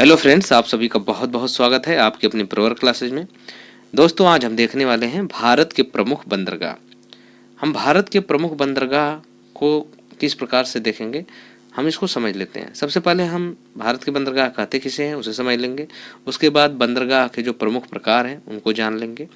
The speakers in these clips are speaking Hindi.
हेलो फ्रेंड्स, आप सभी का बहुत बहुत स्वागत है आपकी अपनी प्रवर क्लासेज में। दोस्तों, आज हम देखने वाले हैं भारत के प्रमुख बंदरगाह। हम भारत के प्रमुख बंदरगाह को किस प्रकार से देखेंगे, हम इसको समझ लेते हैं। सबसे पहले हम भारत के बंदरगाह कहते किसे हैं उसे समझ लेंगे। उसके बाद बंदरगाह के जो प्रमुख प्रकार हैं उनको जान लेंगे,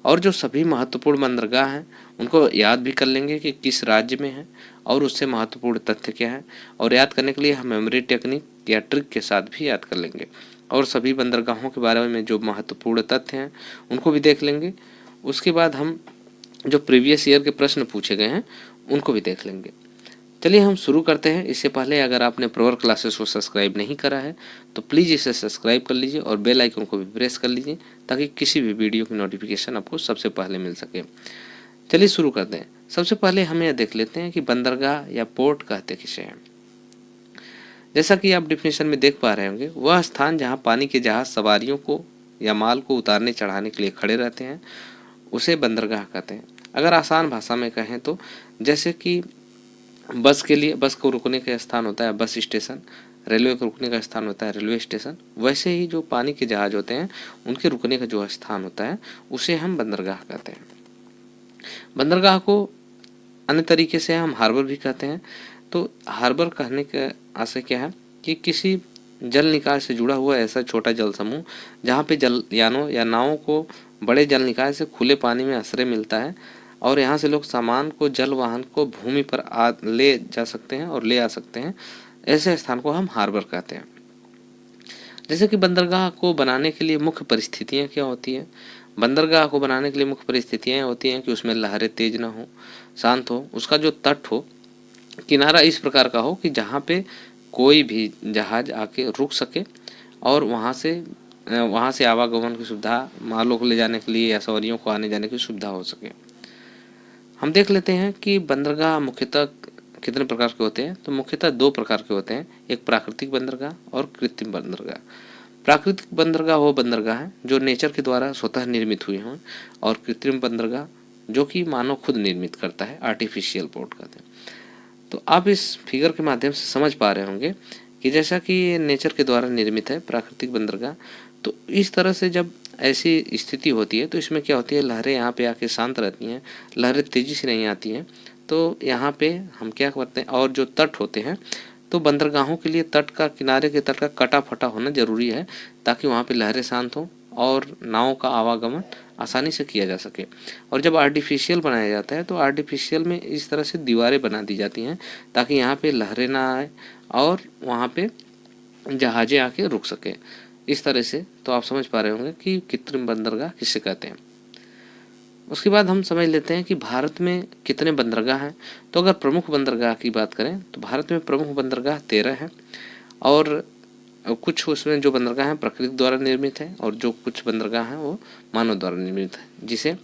और जो सभी महत्वपूर्ण बंदरगाह हैं उनको याद भी कर लेंगे कि किस राज्य में है और उससे महत्वपूर्ण तथ्य क्या है। और याद करने के लिए हम मेमोरी टेक्निक या ट्रिक के साथ भी याद कर लेंगे, और सभी बंदरगाहों के बारे में जो महत्वपूर्ण तथ्य हैं उनको भी देख लेंगे। उसके बाद हम जो प्रीवियस ईयर के प्रश्न पूछे गए हैं उनको भी देख लेंगे। चलिए हम शुरू करते हैं। इससे पहले अगर आपने प्रवर क्लासेस को सब्सक्राइब नहीं करा है तो प्लीज़ इसे सब्सक्राइब कर लीजिए और बेल आइकन को भी प्रेस कर लीजिए, ताकि किसी भी वीडियो की नोटिफिकेशन आपको सबसे पहले मिल सके। चलिए शुरू करते हैं। सबसे पहले हम यह देख लेते हैं कि बंदरगाह या पोर्ट कहते किसे हैं। जैसा कि आप डिफिनेशन में देख पा रहे होंगे, वह स्थान जहां पानी के जहाज सवारियों को या माल को उतारने चढ़ाने के लिए खड़े रहते हैं उसे बंदरगाह कहते हैं। अगर आसान भाषा में कहें तो जैसे कि बस के लिए बस को रुकने का स्थान होता है बस स्टेशन, रेलवे को रुकने का स्थान होता है रेलवे स्टेशन, वैसे ही जो पानी के जहाज होते हैं उनके रुकने का जो स्थान होता है उसे हम बंदरगाह कहते हैं। बंदरगाह को अन्य तरीके से हम हार्बर भी कहते हैं। तो हार्बर कहने का आशय क्या है कि किसी जल निकाय से जुड़ा हुआ ऐसा छोटा जल समूह जहाँ पे जल यानों या नावों को बड़े जल निकाय से खुले पानी में आश्रय मिलता है, और यहाँ से लोग सामान को जल वाहन को भूमि पर ले जा सकते हैं और ले आ सकते हैं। ऐसे स्थान को हम हार्बर कहते हैं। जैसे कि बंदरगाह को बनाने के लिए मुख्य परिस्थितियाँ क्या होती है। बंदरगाह को बनाने के लिए मुख्य परिस्थितियाँ होती हैं कि उसमें लहरें तेज ना हो, शांत हो, उसका जो तट हो, किनारा इस प्रकार का हो कि जहाँ पे कोई भी जहाज आके रुक सके, और वहाँ से आवागमन की सुविधा, मालों को ले जाने के लिए या सवारियों को आने जाने की सुविधा हो सके। हम देख लेते हैं कि बंदरगाह मुख्यतः कितने प्रकार के होते हैं। तो मुख्यतः दो प्रकार के होते हैं, एक प्राकृतिक बंदरगाह और कृत्रिम बंदरगाह। प्राकृतिक बंदरगाह वो बंदरगाह है जो नेचर के द्वारा स्वतः निर्मित हुए हों, और कृत्रिम बंदरगाह जो कि मानव खुद निर्मित करता है, आर्टिफिशियल पोर्ट कहते हैं। तो आप इस फिगर के माध्यम से समझ पा रहे होंगे कि जैसा कि ये नेचर के द्वारा निर्मित है प्राकृतिक बंदरगाह, तो इस तरह से जब ऐसी स्थिति होती है तो इसमें क्या होती है, लहरें यहाँ पे आके शांत रहती हैं, लहरें तेज़ी से नहीं आती हैं। तो यहाँ पे हम क्या करते हैं, और जो तट होते हैं, तो बंदरगाहों के लिए तट का, किनारे के तट का कटा फटा होना जरूरी है, ताकि वहाँ पे लहरें शांत हों और नाव का आवागमन आसानी से किया जा सके। और जब आर्टिफिशियल बनाया जाता है तो आर्टिफिशियल में इस तरह से दीवारें बना दी जाती हैं ताकि यहाँ पे लहरें ना आए और वहाँ पे जहाज़ें आके रुक सके। इस तरह से तो आप समझ पा रहे होंगे कि कृत्रिम बंदरगाह किसे कहते हैं। उसके बाद हम समझ लेते हैं कि भारत में कितने बंदरगाह हैं। तो अगर प्रमुख बंदरगाह की बात करें तो भारत में प्रमुख बंदरगाह 13 हैं, और कुछ उसमें जो बंदरगाह हैं प्रकृति द्वारा निर्मित है, और जो कुछ बंदरगाह हैं वो मानव द्वारा निर्मित है, जिसे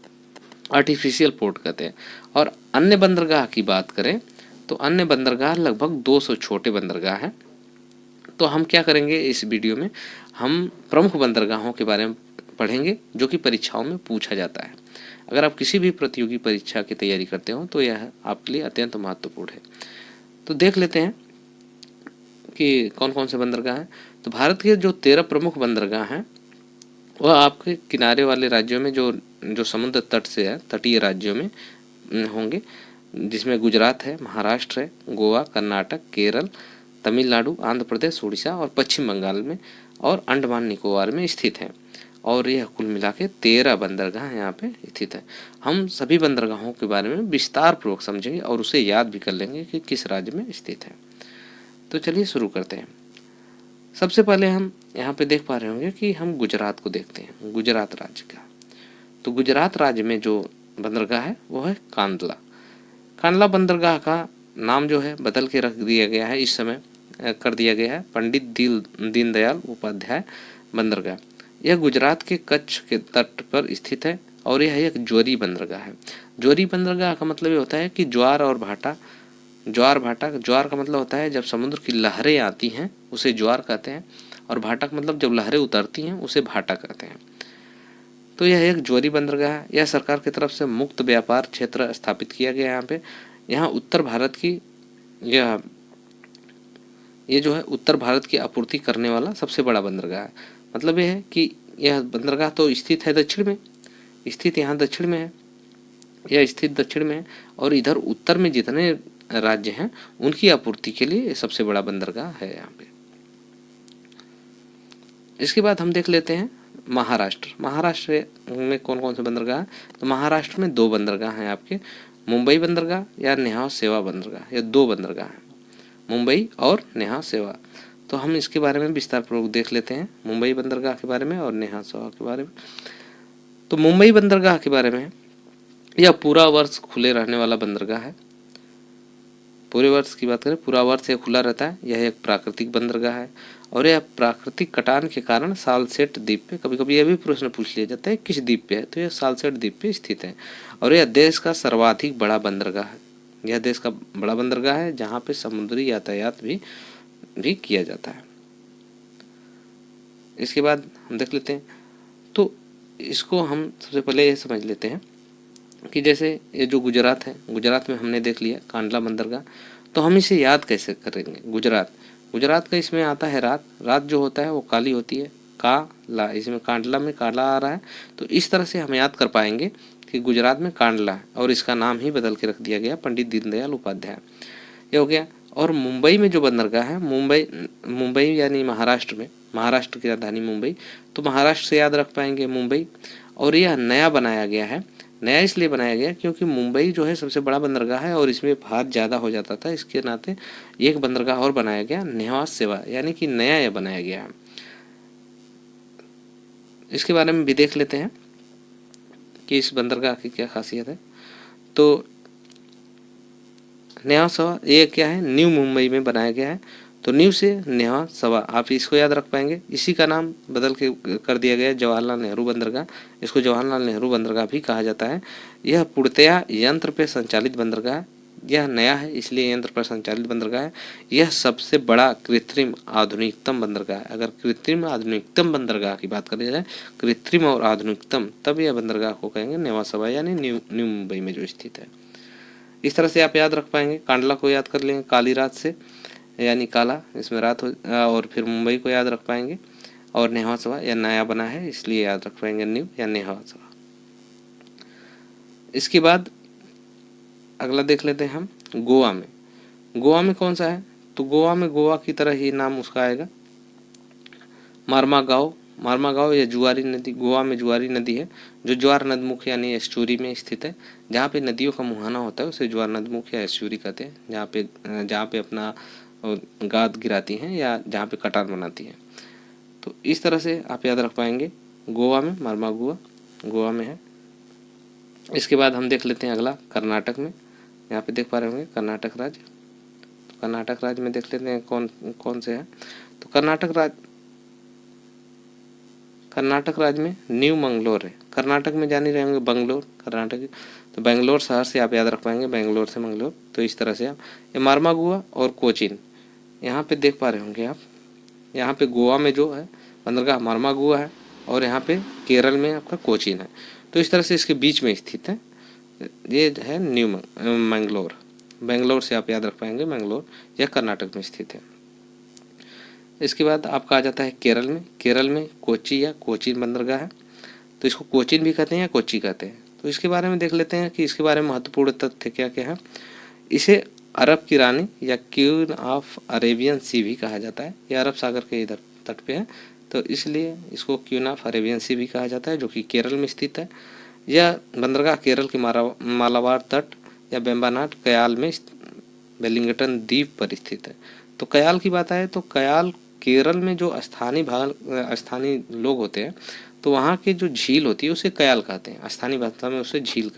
आर्टिफिशियल पोर्ट कहते हैं। और अन्य बंदरगाह की बात करें तो अन्य बंदरगाह लगभग 200 छोटे बंदरगाह हैं। तो हम क्या करेंगे इस वीडियो में, हम प्रमुख बंदरगाहों के बारे में पढ़ेंगे जो कि परीक्षाओं में पूछा जाता है। अगर आप किसी भी प्रतियोगी परीक्षा की तैयारी करते हो तो यह आपके लिए अत्यंत महत्वपूर्ण है। तो देख लेते हैं कि कौन कौन से बंदरगाह हैं। तो भारत के जो 13 प्रमुख बंदरगाह हैं वह आपके किनारे वाले राज्यों में, जो जो समुद्र तट से है, तटीय राज्यों में होंगे, जिसमें गुजरात है, महाराष्ट्र है, गोवा, कर्नाटक, केरल, तमिलनाडु, आंध्र प्रदेश, उड़ीसा और पश्चिम बंगाल में और अंडमान निकोबार में स्थित हैं। और यह कुल मिला के 13 बंदरगाह यहाँ पे स्थित है। हम सभी बंदरगाहों के बारे में विस्तार पूर्वक समझेंगे और उसे याद भी कर लेंगे कि किस राज्य में स्थित है। तो चलिए शुरू करते हैं। सबसे पहले हम यहाँ पे देख पा रहे होंगे कि हम गुजरात को देखते हैं, गुजरात राज्य का। तो गुजरात राज्य में जो बंदरगाह है वो है कांदला। कांदला बंदरगाह का नाम जो है बदल के रख दिया गया है, इस समय कर दिया गया है पंडित दीनदयाल उपाध्याय बंदरगाह। यह गुजरात के कच्छ के तट पर स्थित है, और यह एक ज्वारी बंदरगाह है। ज्वारी बंदरगाह का मतलब ये होता है कि ज्वार और भाटा, ज्वार भाटा, ज्वार का मतलब होता है जब समुद्र की लहरें आती हैं उसे ज्वार कहते हैं, और भाटा का मतलब जब लहरें उतरती हैं उसे भाटा कहते हैं। तो यह एक ज्वारी बंदरगाह है। यह सरकार की तरफ से मुक्त व्यापार क्षेत्र स्थापित किया गया है यहाँ पे। यहाँ उत्तर भारत की यह ये जो है उत्तर भारत की आपूर्ति करने वाला सबसे बड़ा बंदरगाह है। मतलब ये है कि यह बंदरगाह तो स्थित है दक्षिण में, स्थित यहाँ दक्षिण में है, यह स्थित दक्षिण में है, और इधर उत्तर में जितने राज्य हैं उनकी आपूर्ति के लिए सबसे बड़ा बंदरगाह है यहाँ पे। इसके बाद हम देख लेते हैं महाराष्ट्र। महाराष्ट्र में कौन कौन से बंदरगाह हैं? तो महाराष्ट्र में 2 बंदरगाह हैं आपके, मुंबई बंदरगाह या नेहा सेवा बंदरगाह, ये 2 बंदरगाह हैं, मुंबई और नेहा सेवा। तो हम इसके बारे में विस्तार पूर्वक देख लेते हैं, मुंबई बंदरगाह के बारे में और नेहा सेवा के बारे में। तो मुंबई बंदरगाह के बारे में, यह पूरा वर्ष खुले रहने वाला बंदरगाह है। पूरे वर्ष की बात करें, पूरा वर्ष यह खुला रहता है। यह एक प्राकृतिक बंदरगाह है और यह प्राकृतिक कटान के कारण सालसेट द्वीप पे, कभी कभी यह भी प्रश्न पूछ लिया जाता है किस द्वीप पे है, तो यह सालसेट द्वीप पे स्थित है और यह देश का सर्वाधिक बड़ा बंदरगाह है। यह देश का बड़ा बंदरगाह है जहाँ पे समुद्री यातायात भी किया जाता है। इसके बाद हम देख लेते हैं, तो इसको हम सबसे पहले ये समझ लेते हैं कि जैसे ये जो गुजरात है, गुजरात में हमने देख लिया कांडला बंदरगाह, तो हम इसे याद कैसे करेंगे? गुजरात का इसमें आता है रात, रात जो होता है वो काली होती है, काला, इसमें कांडला में काला आ रहा है, तो इस तरह से हम याद कर पाएंगे कि गुजरात में कांडला है और इसका नाम ही बदल के रख दिया गया पंडित दीनदयाल उपाध्याय, ये हो गया। और मुंबई में जो बंदरगाह है, मुंबई यानी महाराष्ट्र में, महाराष्ट्र की राजधानी मुंबई, तो महाराष्ट्र से याद रख पाएंगे मुंबई। और यह नया बनाया गया है, नया इसलिए बनाया गया क्योंकि मुंबई जो है सबसे बड़ा बंदरगाह है और इसमें भार ज़्यादा हो जाता था, इसके नाते एक बंदरगाह और बनाया गया, नेहा सेवा, यानी कि नया यह बनाया गया है। इसके बारे में भी देख लेते हैं कि इस बंदरगाह की क्या खासियत है। तो नेहा सवा ये क्या है, न्यू मुंबई में बनाया गया है, तो न्यू से नेहा सवा, आप इसको याद रख पाएंगे। इसी का नाम बदल के कर दिया गया जवाहरलाल नेहरू बंदरगाह, इसको जवाहरलाल नेहरू बंदरगाह भी कहा जाता है। यह पूर्णतया यंत्र पे संचालित बंदरगाह, यह नया है इसलिए यंत्र पर संचालित बंदरगाह है। यह सबसे बड़ा कृत्रिम आधुनिकतम बंदरगाह है। अगर कृत्रिम आधुनिकतम बंदरगाह की बात करी जाए, कृत्रिम और आधुनिकतम, तब यह बंदरगाह को कहेंगे नेवा सवा, यानी न्यू मुंबई में जो स्थित है। इस तरह से आप याद रख पाएंगे। कांडला को याद कर लेंगे काली रात से, यानी काला, इसमें रात हो, और फिर मुंबई को याद रख पाएंगे, और नेहा सवा यह नया बना है इसलिए याद रख पाएंगे न्यू या नेहा सवा। इसके बाद अगला देख लेते हैं हम गोवा में। गोवा में कौन सा है? तो गोवा में गोवा की तरह ही नाम उसका आएगा, मार्मागांव। मार्मागांव या जुआरी नदी, गोवा में जुआरी नदी है जो ज्वार नदमुख यानी एस्चुरी में स्थित है। जहाँ पे नदियों का मुहाना होता है उसे ज्वार नदमुख या एस्चुरी कहते हैं, जहाँ पे अपना गाद गिराती हैं या जहाँ पे कटान बनाती हैं। तो इस तरह से आप याद रख पाएंगे गोवा में, मार्मागुआ गोवा में है। इसके बाद हम देख लेते हैं अगला कर्नाटक में। यहाँ पे देख पा रहे होंगे कर्नाटक राज्य। तो कर्नाटक राज्य में देख लेते हैं कौन कौन से हैं। तो कर्नाटक राज्य में न्यू मंगलोर है। कर्नाटक में जान ही रहे होंगे बंगलोर, कर्नाटक, तो बेंगलोर शहर से आप याद रख पाएंगे, बेंगलोर से मंगलोर। तो इस तरह से आप ये मार्मागुआ और कोचीन यहाँ पे देख पा रहे होंगे आप। यहाँ पे गोवा में जो है बंदरगाह मार्मागुआ है और यहाँ पे केरल में आपका कोचीन है। तो इस तरह से इसके बीच में स्थित है, ये है न्यू मंगलोर। बेंगलोर से आप याद रख पाएंगे मंगलोर, यह कर्नाटक में स्थित है। इसके बाद आपका आ जाता है केरल में। केरल में कोची या कोचीन बंदरगाह है, तो इसको कोचीन भी कहते हैं या कोची कहते हैं। तो इसके बारे में देख लेते हैं कि इसके बारे में महत्वपूर्ण तथ्य क्या क्या है। इसे अरब की रानी या क्वीन ऑफ अरेबियन सी भी कहा जाता है। यह अरब सागर के इधर तट पे है, तो इसलिए इसको क्वीन ऑफ अरेबियन सी भी कहा जाता है, जो कि केरल में स्थित है। यह बंदरगाह केरल के मालाबार तट या बेम्बानाट कयाल में वेलिंगटन द्वीप पर स्थित है। तो कयाल की बात आए तो कयाल केरल में जो स्थानीय लोग होते हैं, तो वहाँ की जो झील होती है उसे कयाल कहते हैं। स्थानीय भाषा में उसे झील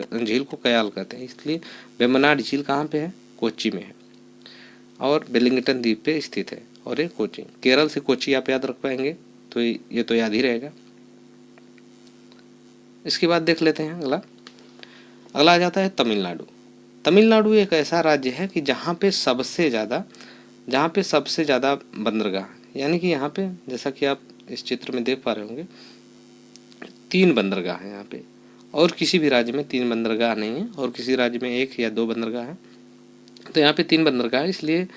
को कयाल कहते हैं। इसलिए वेम्बनाड झील कहाँ पे है? कोच्चि में है और वेलिंगटन द्वीप पे स्थित है। और ये कोच्चि, केरल से कोच्चि आप याद रख पाएंगे, तो ये तो याद ही रहेगा। इसके बाद देख लेते हैं अगला आ जाता है तमिलनाडु। तमिलनाडु एक ऐसा राज्य है कि जहाँ पे सबसे ज़्यादा बंदरगाह, यानी कि यहाँ पे जैसा कि आप इस चित्र में देख पा रहे होंगे 3 बंदरगाह हैं यहाँ पे, और किसी भी राज्य में 3 बंदरगाह नहीं है, और किसी राज्य में 1 या 2 बंदरगाह है। तो यहाँ पे 3 बंदरगाह है, इसलिए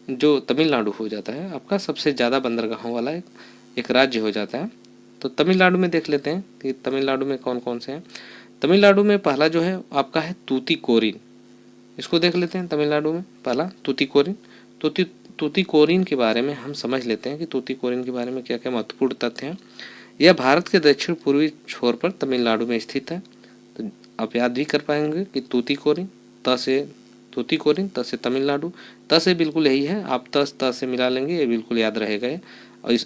जो तमिलनाडु हो जाता है आपका सबसे ज़्यादा बंदरगाहों वाला एक राज्य हो जाता है। तो तमिलनाडु में देख लेते हैं कि तमिलनाडु में कौन कौन से हैं। तमिलनाडु में पहला जो है आपका है तूतीकोरिन। इसको देख लेते हैं। तमिलनाडु में पहला तूतीकोरिन। तूतीकोरिन के बारे में हम समझ लेते हैं कि तूतीकोरिन के बारे में क्या क्या महत्वपूर्ण तथ्य हैं। यह भारत के दक्षिण पूर्वी छोर पर तमिलनाडु में स्थित है। तो आप याद भी कर पाएंगे कि तूतीकोरिन, त से तूतीकोरिन, त से तमिलनाडु, त से बिल्कुल यही है, आप त से मिला लेंगे, ये बिल्कुल याद रहेगा ये।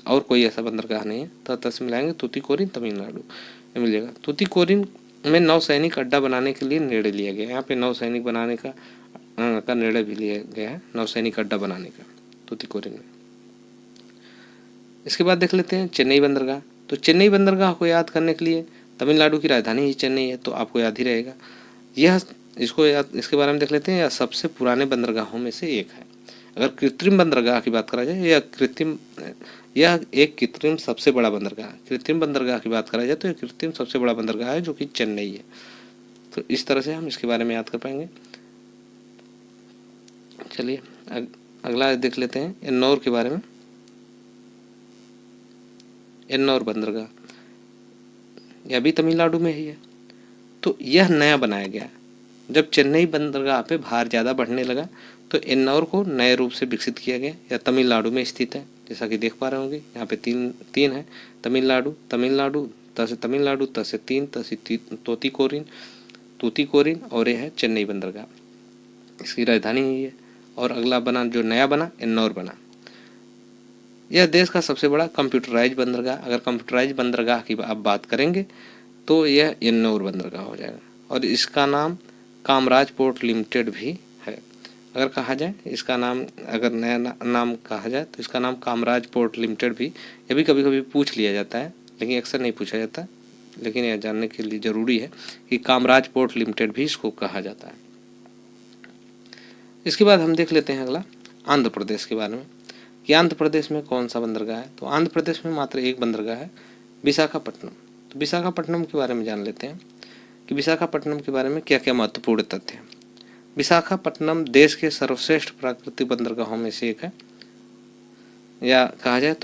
और कोई ऐसा बंदरगाह नहीं है। त से मिलाएंगे तूतीकोरिन तमिलनाडु ये मिल जाएगा। तूतीकोरिन में नौसैनिक अड्डा बनाने के लिए निर्णय लिया गया। यहाँ पे नौसैनिक बनाने का निर्णय भी लिया गया है, नौसैनिक अड्डा बनाने का तूतीकोरिन में। इसके बाद देख लेते हैं चेन्नई बंदरगाह। तो चेन्नई बंदरगाह को याद करने के लिए तमिलनाडु की राजधानी ही चेन्नई है, तो आपको याद ही रहेगा। यह इसके बारे में देख लेते हैं। यह सबसे पुराने बंदरगाहों में से एक है। अगर कृत्रिम बंदरगाह की बात करा जाए, यह एक कृत्रिम सबसे बड़ा बंदरगाह है। कृत्रिम बंदरगाह की बात करा जाए तो यह कृत्रिम सबसे बड़ा बंदरगाह है, जो कि चेन्नई है। तो इस तरह से हम इसके बारे में याद कर पाएंगे। चलिए अगला देख लेते हैं एन्नौर के बारे में। एन्नौर बंदरगाह यह भी तमिलनाडु में ही है। तो यह नया बनाया गया। जब चेन्नई बंदरगाह पे भार ज़्यादा बढ़ने लगा तो एन्नौर को नए रूप से विकसित किया गया। यह तमिलनाडु में स्थित है, जैसा कि देख पा रहे होंगे। यहाँ पे तीन है, तमिलनाडु, त से तमिलनाडु, त से तूतीकोरिन और यह है चेन्नई बंदरगाह। इसकी राजधानी ही है। और अगला बना जो नया बना एन्नौर बना। यह देश का सबसे बड़ा कंप्यूटराइज बंदरगाह। अगर कंप्यूटराइज बंदरगाह की आप बात करेंगे तो यह एन्नौर बंदरगाह हो जाएगा। और इसका नाम कामराज पोर्ट लिमिटेड भी है। अगर कहा जाए इसका नाम, अगर नया नाम कहा जाए तो इसका नाम कामराज पोर्ट लिमिटेड भी, यह भी कभी कभी पूछ लिया जाता है, लेकिन अक्सर नहीं पूछा जाता। लेकिन यह जानने के लिए ज़रूरी है कि कामराज पोर्ट लिमिटेड भी इसको कहा जाता है। इसके बाद हम देख लेते हैं अगला आंध्र प्रदेश के बारे में कि आंध्र प्रदेश में कौन सा बंदरगाह है। तो आंध्र प्रदेश में मात्र एक बंदरगाह है, विशाखापट्टनम। तो विशाखापट्टनम के बारे में जान लेते हैं कि विशाखापट्टनम के बारे में क्या क्या महत्वपूर्ण तथ्य हैं। विशाखापट्टनम देश के सर्वश्रेष्ठ प्राकृतिक बंदरगाहों में से एक है, या कहा जाए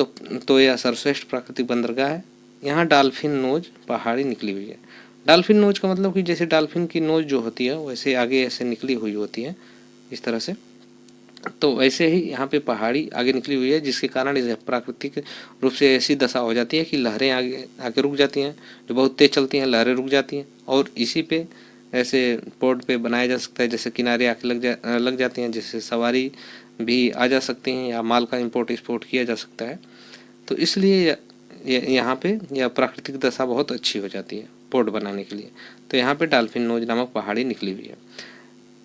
तो यह सर्वश्रेष्ठ प्राकृतिक बंदरगाह है। यहाँ डाल्फिन नोज पहाड़ी निकली हुई है। डाल्फिन नोज का मतलब कि जैसे डाल्फिन की नोज जो होती है वैसे आगे ऐसे निकली हुई होती है, इस तरह से। तो वैसे ही यहाँ पे पहाड़ी आगे निकली हुई है, जिसके कारण इसे प्राकृतिक रूप से ऐसी दशा हो जाती है कि लहरें आगे रुक जाती हैं। जो बहुत तेज चलती हैं लहरें रुक जाती हैं, और इसी पे ऐसे पोर्ट पे बनाया जा सकता है, जैसे किनारे आके लग जाती हैं, जिससे सवारी भी आ जा सकती हैं या माल का इम्पोर्ट एक्सपोर्ट किया जा सकता है। तो इसलिए यहाँ पे यह प्राकृतिक दशा बहुत अच्छी हो जाती है पोर्ट बनाने के लिए। तो यहाँ पे डाल्फिन नोज नामक पहाड़ी निकली हुई है।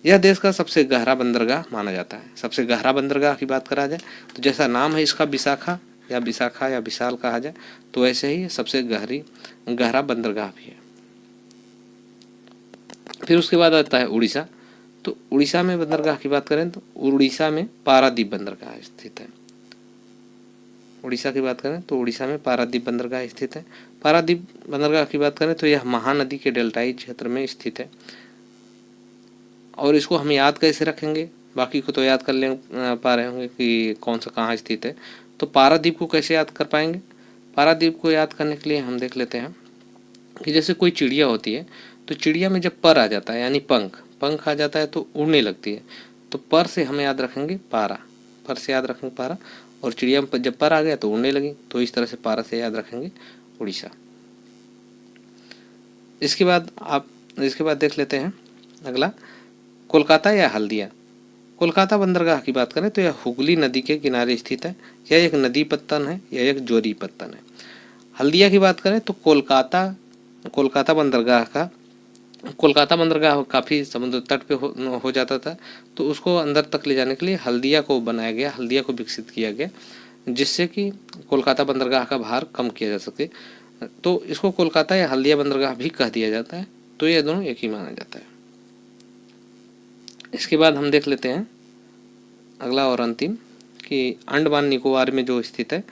यह देश का सबसे गहरा बंदरगाह माना जाता है। सबसे गहरा बंदरगाह की बात करा जाए तो जैसा नाम है इसका विशाखा या विशाल कहा जाए, तो वैसे ही सबसे गहरा बंदरगाह भी है। फिर उसके बाद आता है उड़ीसा। तो उड़ीसा में बंदरगाह की बात करें तो उड़ीसा में पारादीप बंदरगाह स्थित है। उड़ीसा की बात करें तो उड़ीसा में पारादीप बंदरगाह स्थित है। पारादीप बंदरगाह की बात करें तो यह महानदी के डेल्टाई क्षेत्र में स्थित है। और इसको हम याद कैसे रखेंगे, बाकी को तो याद कर ले पा रहे होंगे कि कौन सा कहाँ स्थित है। तो पारादीप को कैसे याद कर पाएंगे। पारादीप को याद करने के लिए हम देख लेते हैं कि जैसे कोई चिड़िया होती है, तो चिड़िया में जब पर आ जाता है यानी पंख आ जाता है तो उड़ने लगती है। तो पर से हम याद रखेंगे पारा, पर से याद रखेंगे पारा, और चिड़िया में जब पर आ गया तो उड़ने लगी। तो इस तरह से पारा से याद रखेंगे उड़ीसा। इसके बाद देख लेते हैं अगला कोलकाता या हल्दिया। कोलकाता बंदरगाह की बात करें तो यह हुगली नदी के किनारे स्थित है। यह एक नदी पत्तन है, यह एक जोरी पत्तन है। हल्दिया की बात करें तो कोलकाता बंदरगाह काफ़ी समुद्र तट पे हो जाता था, तो उसको अंदर तक ले जाने के लिए हल्दिया को बनाया गया, हल्दिया को विकसित किया गया, जिससे कि कोलकाता बंदरगाह का भार कम किया जा सके। तो इसको कोलकाता या हल्दिया बंदरगाह भी कह दिया जाता है। तो ये दोनों एक ही माना जाता है। इसके बाद हम देख लेते हैं अगला और अंतिम कि अंडमान निकोबार में जो स्थित है।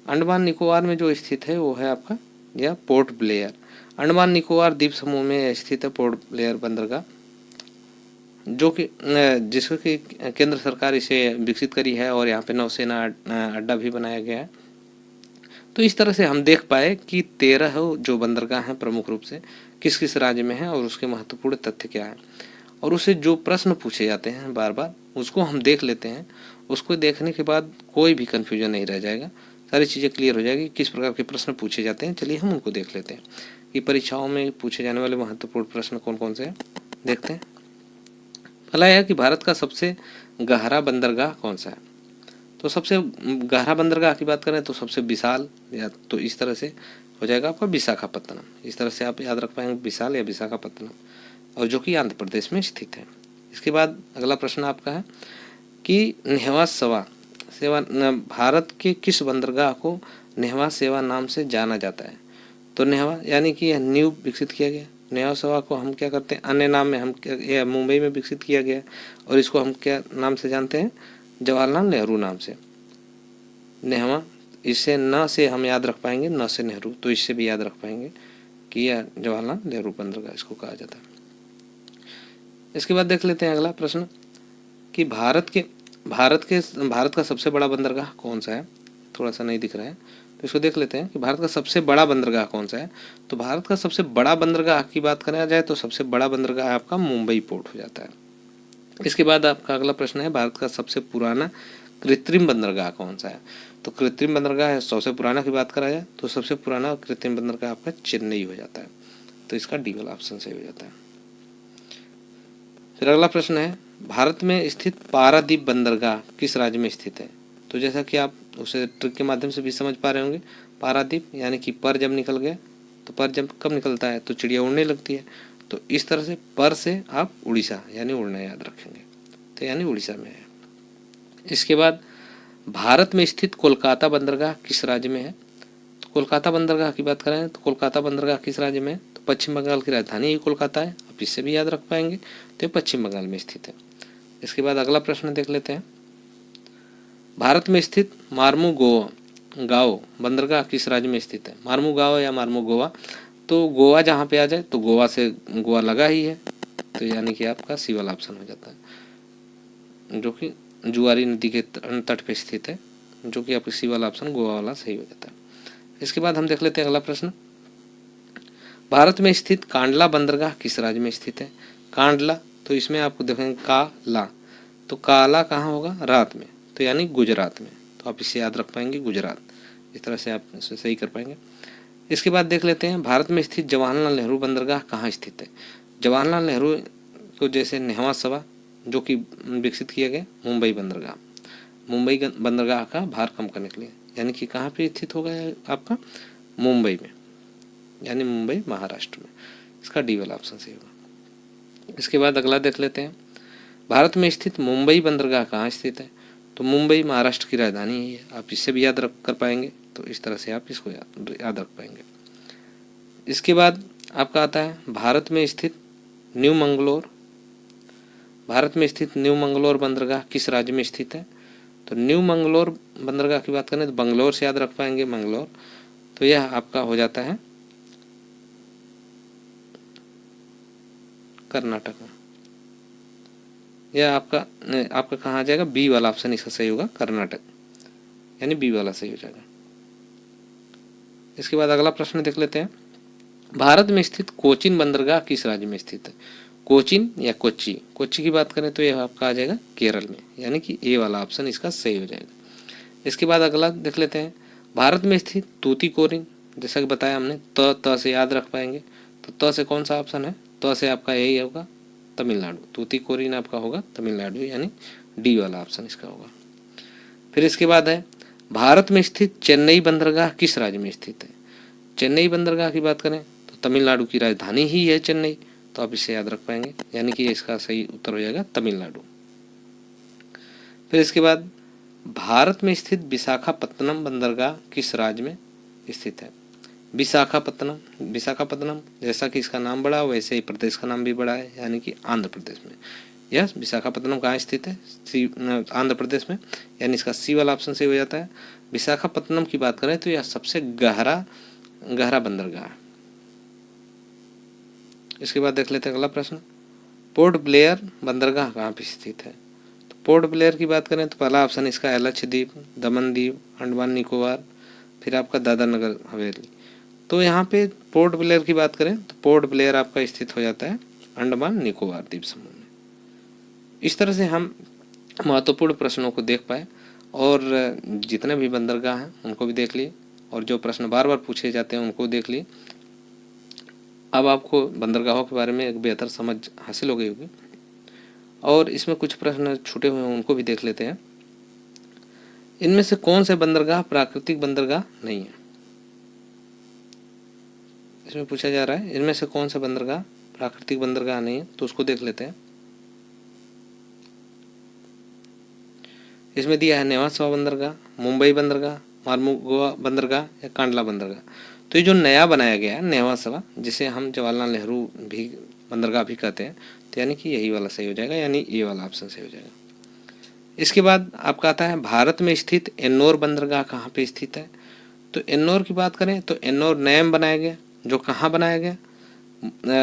अंडमान निकोबार में जो स्थित है वो है आपका यह पोर्ट ब्लेयर। अंडमान निकोबार द्वीप समूह में स्थित है पोर्ट ब्लेयर बंदरगाह। जो कि जिसको कि केंद्र सरकार इसे विकसित करी है और यहाँ पे नौसेना अड्डा भी बनाया गया है। तो इस तरह से हम देख पाए कि 13 जो बंदरगाह हैं प्रमुख रूप से किस किस राज्य में है और उसके महत्वपूर्ण तथ्य क्या है, और उससे जो प्रश्न पूछे जाते हैं बार बार उसको हम देख लेते हैं। उसको देखने के बाद कोई भी कन्फ्यूजन नहीं रह जाएगा, सारी चीज़ें क्लियर हो जाएगी किस प्रकार के प्रश्न पूछे जाते हैं। चलिए हम उनको देख लेते हैं कि परीक्षाओं में पूछे जाने वाले महत्वपूर्ण प्रश्न कौन कौन से हैं, देखते हैं। पहला यह है कि भारत का सबसे गहरा बंदरगाह कौन सा है। तो सबसे गहरा बंदरगाह की बात करें तो सबसे विशाल, या तो इस तरह से हो जाएगा आपका विशाखापत्तनम। इस तरह से आप याद रख पाएंगे, विशाल या विशाखापत्तनम, और जो कि आंध्र प्रदेश में स्थित है। इसके बाद अगला प्रश्न आपका है कि नेहवा सेवा भारत के किस बंदरगाह को नेहवा सेवा नाम से जाना जाता है। तो नेहवा यानी कि यह न्यू विकसित किया गया। नेहवा सेवा को हम क्या करते हैं, अन्य नाम में हम यह मुंबई में विकसित किया गया और इसको हम क्या नाम से जानते हैं, जवाहरलाल नेहरू नाम से। नेहवा, इससे न से हम याद रख पाएंगे, न से नेहरू, तो इससे भी याद रख पाएंगे कि यह जवाहरलाल नेहरू बंदरगाह इसको कहा जाता है। इसके बाद देख लेते हैं अगला प्रश्न कि भारत का सबसे बड़ा बंदरगाह कौन सा है। थोड़ा सा नहीं दिख रहा है तो इसको देख लेते हैं कि भारत का सबसे बड़ा बंदरगाह कौन सा है। तो भारत का सबसे बड़ा बंदरगाह की बात करा जाए तो सबसे बड़ा बंदरगाह आपका मुंबई पोर्ट हो जाता है। इसके बाद आपका अगला प्रश्न है भारत का सबसे पुराना कृत्रिम बंदरगाह कौन सा है। तो कृत्रिम बंदरगाह सबसे पुराना की बात करा जाए तो सबसे पुराना कृत्रिम बंदरगाह आपका चेन्नई हो जाता है। तो इसका डी वाला ऑप्शन सही हो जाता है। फिर अगला प्रश्न है भारत में स्थित पारादीप बंदरगाह किस राज्य में स्थित है। तो जैसा कि आप उसे ट्रिक के माध्यम से भी समझ पा रहे होंगे, पारादीप यानी कि पर जब निकल गया, तो पर जब कब निकलता है तो चिड़िया उड़ने लगती है। तो इस तरह से पर से आप उड़ीसा यानी उड़ना याद रखेंगे, तो यानी उड़ीसा में है। इसके बाद भारत में स्थित कोलकाता बंदरगाह किस राज्य में है। तो कोलकाता बंदरगाह की बात करें तो कोलकाता बंदरगाह किस राज्य में है, तो पश्चिम बंगाल की राजधानी ही कोलकाता है, आप इससे भी याद रख पाएंगे, तो पश्चिम बंगाल में स्थित है। इसके बाद अगला प्रश्न देख लेते हैं भारत में स्थित मार्मू गांव बंदरगाह किस राज्य में स्थित है। मार्मू गांव या मार्मू गोवा, तो गोवा जहाँ पे आ जाए तो गोवा से गोवा लगा ही है, तो यानी कि आपका सी वाला ऑप्शन हो जाता है, जो कि जुआरी नदी के तट पे स्थित है, जो कि आपका सी वाला ऑप्शन गोवा वाला सही हो जाता है। इसके बाद हम देख लेते हैं अगला प्रश्न भारत में स्थित कांडला बंदरगाह किस राज्य में स्थित है। कांडला, तो इसमें आपको देखेंगे काला, तो काला कहाँ होगा, रात में, तो यानी गुजरात में, तो आप इसे याद रख पाएंगे गुजरात। इस तरह से आप इसे सही कर पाएंगे। इसके बाद देख लेते हैं भारत में स्थित जवाहरलाल नेहरू बंदरगाह कहाँ स्थित है। जवाहरलाल नेहरू को जैसे नेहवा सेवा जो कि विकसित किया गया मुंबई बंदरगाह, मुंबई बंदरगाह का भार कम करने के लिए, यानी कि कहाँ पे स्थित होगा आपका, मुंबई में, यानी मुंबई महाराष्ट्र में। इसका डी वाला ऑप्शन सही होगा। इसके बाद अगला देख लेते हैं भारत में स्थित मुंबई बंदरगाह कहाँ स्थित है। तो मुंबई महाराष्ट्र की राजधानी ही है, आप इससे भी याद रख कर पाएंगे, तो इस तरह से आप इसको याद रख पाएंगे। इसके बाद आपका आता है भारत में स्थित न्यू मंगलोर। भारत में स्थित न्यू मंगलोर बंदरगाह किस राज्य में स्थित है। तो न्यू मंगलोर बंदरगाह की बात करें तो बंगलोर से याद रख पाएंगे, मंगलोर, तो यह आपका हो जाता है कर्नाटक में। यह आपका कहाँ आ जाएगा, बी वाला ऑप्शन इसका सही होगा, कर्नाटक, यानी बी वाला सही हो जाएगा। इसके बाद अगला प्रश्न देख लेते हैं भारत में स्थित कोचीन बंदरगाह किस राज्य में स्थित है। कोचीन या कोच्चि, कोच्चि की बात करें तो यह आपका आ जाएगा केरल में, यानी कि ए वाला ऑप्शन इसका सही हो जाएगा। इसके बाद अगला देख लेते हैं भारत में स्थित तूतीकोरिन, जैसा कि बताया हमने, त से याद रख पाएंगे, तो त से कौन सा ऑप्शन है, त से आपका यही होगा तमिलनाडु, तूतीकोरिन आपका होगा तमिलनाडु, यानी डी वाला ऑप्शन इसका होगा। फिर इसके बाद है भारत में स्थित चेन्नई बंदरगाह किस राज्य में स्थित है। चेन्नई बंदरगाह की बात करें तो तमिलनाडु की राजधानी ही है चेन्नई, तो आप इसे याद रख पाएंगे, यानी कि इसका सही उत्तर हो जाएगा तमिलनाडु। फिर इसके बाद भारत में स्थित विशाखापत्तनम बंदरगाह किस राज्य में स्थित है। विशाखापत्तनम जैसा कि इसका नाम बड़ा वैसे ही प्रदेश का नाम भी बड़ा है, यानी कि आंध्र प्रदेश में। यह विशाखापत्तनम कहाँ स्थित है, आंध्र प्रदेश में, यानी इसका सी वाला ऑप्शन सही हो जाता है। विशाखापत्तनम की बात करें तो यह सबसे गहरा बंदरगाह है। इसके बाद देख लेते हैं अगला प्रश्न पोर्ट ब्लेयर बंदरगाह कहाँ पे स्थित है? तो पोर्ट ब्लेयर की बात करें तो पहला ऑप्शन इसका लक्षद्वीप, दमन द्वीप, अंडमान निकोबार, फिर आपका दादरा नगर हवेली। तो यहाँ पे पोर्ट ब्लेयर की बात करें तो पोर्ट ब्लेयर आपका स्थित हो जाता है अंडमान निकोबार द्वीप समूह में। इस तरह से हम महत्वपूर्ण प्रश्नों को देख पाए और जितने भी बंदरगाह हैं उनको भी देख लिए और जो प्रश्न बार बार पूछे जाते हैं उनको देख लिए। अब आपको बंदरगाहों के बारे में एक बेहतर समझ हासिल हो गई होगी और इसमें कुछ प्रश्न छूटे हुए हैं उनको भी देख लेते हैं। इनमें से कौन से बंदरगाह प्राकृतिक बंदरगाह नहीं है? इसमें पूछा जा रहा है इनमें से कौन सा बंदरगाह प्राकृतिक बंदरगाह नहीं है, तो उसको देख लेते हैं। इसमें दिया है नेवासा बंदरगाह, मुंबई बंदरगाह, मार्मुगोवा बंदरगाह या कांडला बंदरगाह। तो ये जो नया बनाया गया है नेवासा, जिसे हम जवाहरलाल नेहरू भी बंदरगाह भी कहते हैं, तो यानी कि यही वाला सही हो जाएगा, यानी ये वाला ऑप्शन सही हो जाएगा। इसके बाद आपका आता है भारत में स्थित एन्नोर बंदरगाह कहाँ पे स्थित है? तो एन्नोर की बात करें तो एन्नोर नैम बनाया गया, जो कहाँ बनाया गया,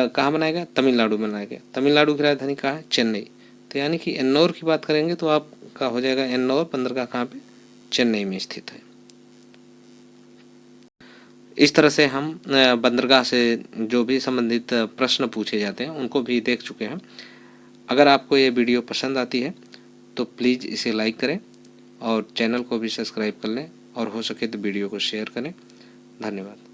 कहाँ बनाया गया? तमिलनाडु में बनाया गया। तमिलनाडु की राजधानी कहाँ है? चेन्नई। तो यानी कि एन्नोर की बात करेंगे तो आपका हो जाएगा एन्नोर बंदरगाह कहाँ पे? चेन्नई में स्थित है। इस तरह से हम बंदरगाह से जो भी संबंधित प्रश्न पूछे जाते हैं उनको भी देख चुके हैं। अगर आपको ये वीडियो पसंद आती है तो प्लीज़ इसे लाइक करें और चैनल को भी सब्सक्राइब कर लें और हो सके तो वीडियो को शेयर करें। धन्यवाद।